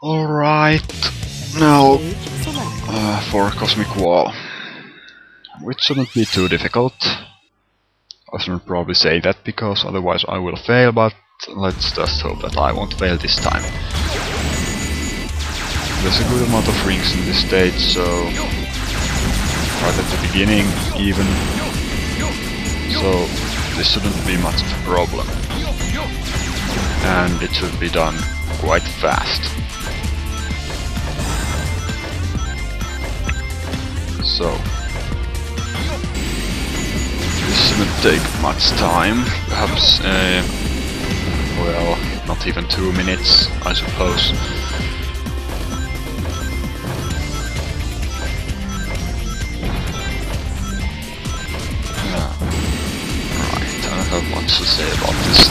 Alright, now for Cosmic Wall, which shouldn't be too difficult. I shouldn't probably say that because otherwise I will fail, but let's just hope that I won't fail this time. There's a good amount of rings in this stage, so right at the beginning even, so this shouldn't be much of a problem. And it should be done quite fast. So this shouldn't take much time, perhaps, well, not even 2 minutes, I suppose. Right, I don't have much to say about this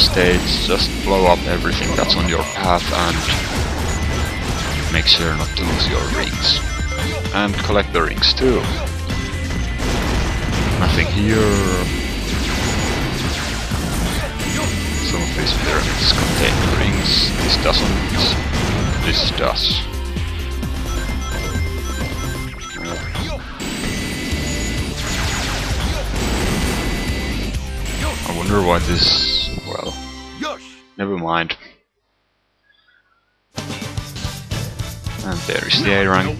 stage. Just blow up everything that's on your path and make sure not to lose your rings. And collect the rings too. Nothing here. Some of these pyramids contain rings. This doesn't. This does. I wonder why this. Well, never mind. And there is the A rank.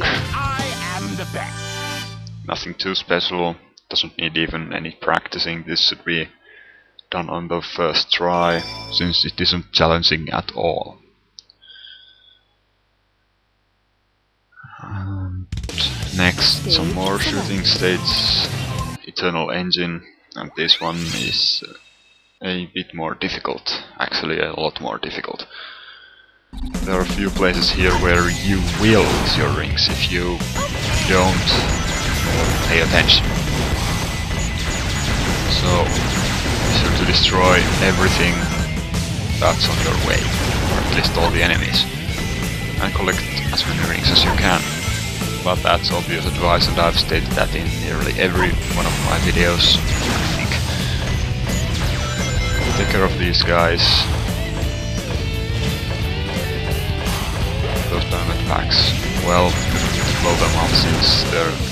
Nothing too special. Doesn't need even any practicing. This should be done on the first try, since it isn't challenging at all. And next, some more shooting stages. Eternal Engine, and this one is a bit more difficult. Actually, a lot more difficult. There are a few places here where you will lose your rings if you don't pay attention. So, be sure to destroy everything that's on your way, or at least all the enemies, and collect as many rings as you can. But that's obvious advice, and I've stated that in nearly every one of my videos, I think. Take care of these guys. Those diamond packs, well, blow them up since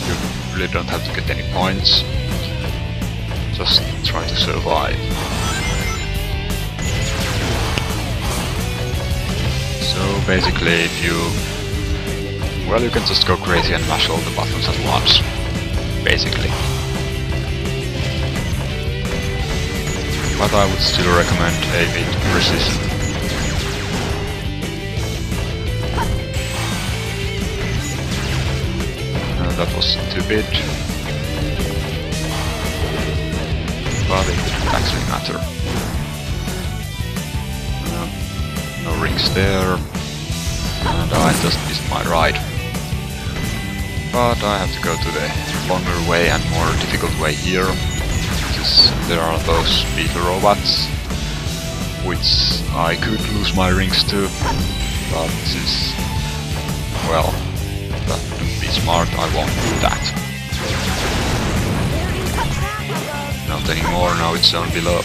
you really don't have to get any points. Just try to survive. So basically, if you... well, you can just go crazy and mash all the buttons at once. Basically. But I would still recommend a bit of precision. That was stupid. But it didn't actually matter. No rings there. And I just missed my ride. But I have to go to the longer way and more difficult way here. Because there are those beetle robots, which I could lose my rings to. But since, well, that would be smart, I won't do that. Not anymore, now it's down below.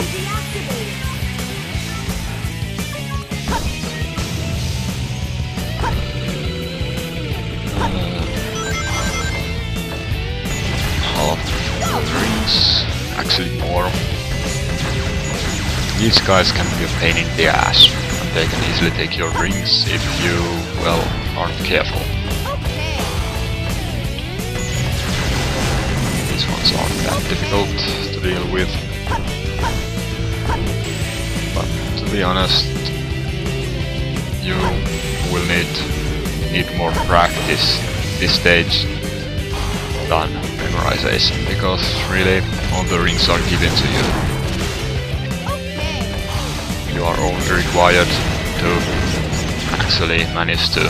Half rings, actually more. These guys can be a pain in the ass, and they can easily take your rings if you, well, aren't careful. These ones aren't that difficult to deal with. But to be honest, you will need more practice this stage than memorization, because really all the rings are given to you. You are only required to actually manage to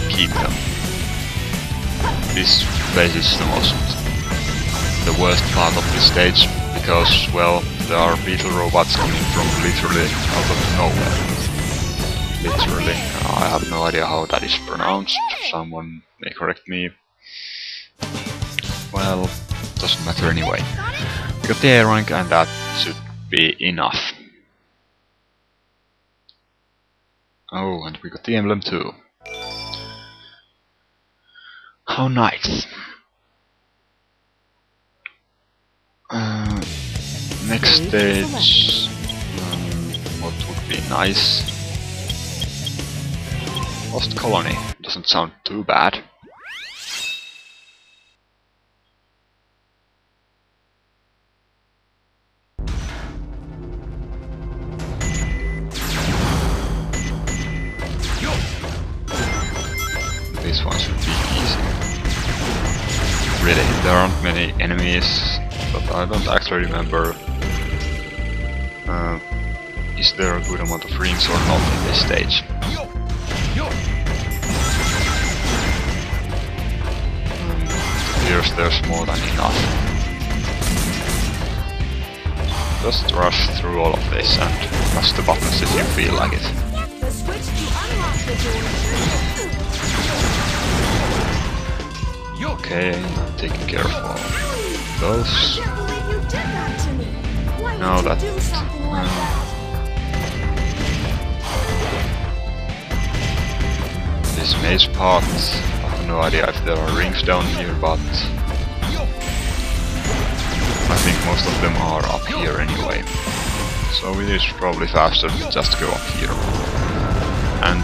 keep them. This phase is the worst part of this stage, because, well, there are beetle robots coming from literally out of nowhere. Literally. I have no idea how that is pronounced. Someone may correct me. Well, doesn't matter anyway. We got the A rank, and that should be enough. Oh, and we got the emblem too. How nice. Next stage, what would be nice? Lost Colony, doesn't sound too bad. This one should be easy. Really, there aren't many enemies, but I don't actually remember is there a good amount of rings or not in this stage. It appears there's more than enough. Just rush through all of this and press the buttons if you feel like it. Okay, I'm taking care of all those. Now that this maze part, I have no idea if there are rings down here, but I think most of them are up here anyway. So it is probably faster to just go up here and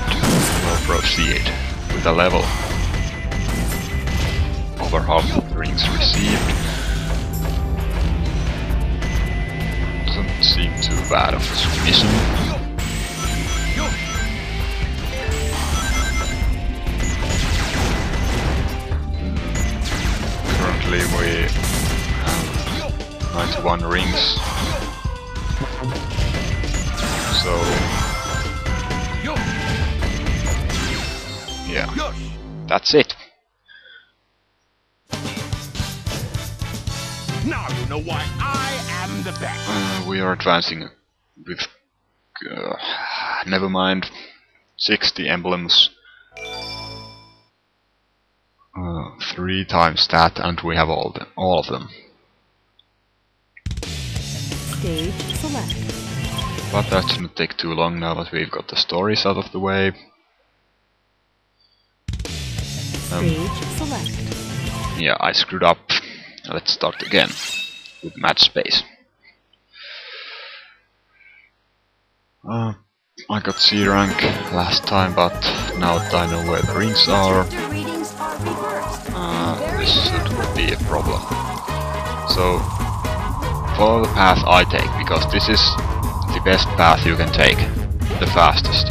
we'll proceed with a level. Over half of the rings received. Doesn't seem too bad of a mission. Currently we have 91 rings. So yeah, that's it. Now you know why I am the best. We are advancing with never mind 60 emblems. 3 times that, and we have all of them. Stage select. But that shouldn't take too long now that we've got the stories out of the way. Stage select. Yeah, I screwed up. Let's start again with match space. I got C rank last time, but now that I know where the rings are, this should be a problem. So follow the path I take, because this is the best path you can take, the fastest.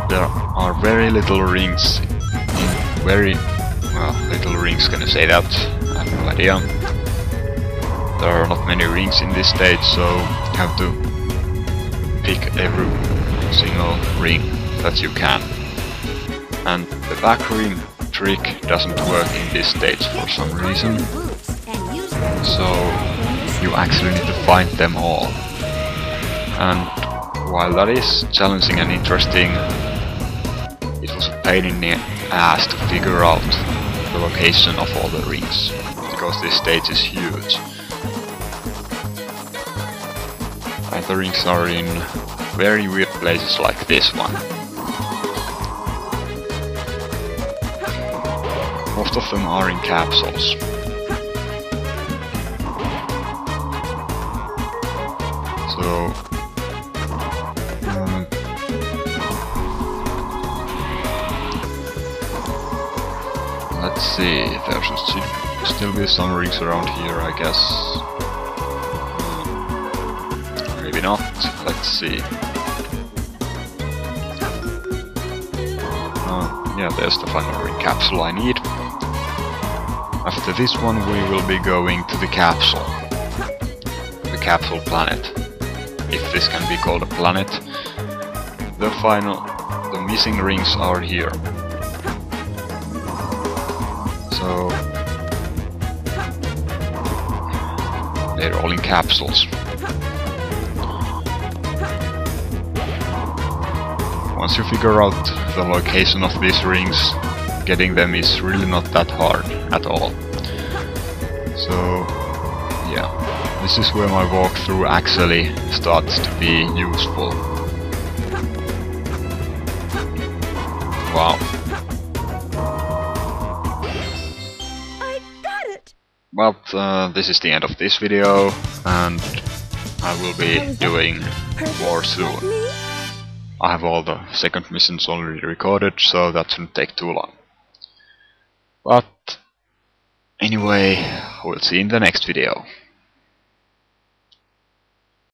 There are very little rings, little rings, can you say that? I have no idea. There are not many rings in this stage, so you have to pick every single ring that you can. And the back ring trick doesn't work in this stage for some reason. So you actually need to find them all. And while that is challenging and interesting, it was a pain in the ass to figure out the location of all the rings, because this stage is huge. And the rings are in very weird places like this one. Most of them are in capsules. So let's see, there should still be some rings around here, I guess. Maybe not, let's see. Yeah, there's the final ring capsule I need. After this one we will be going to the capsule planet, if this can be called a planet. The missing rings are here. So they're all in capsules. Once you figure out the location of these rings, getting them is really not that hard at all. So yeah, this is where my walkthrough actually starts to be useful. Wow. But this is the end of this video, and I will be doing more soon. I have all the second missions already recorded, so that shouldn't take too long. But anyway, we'll see you in the next video.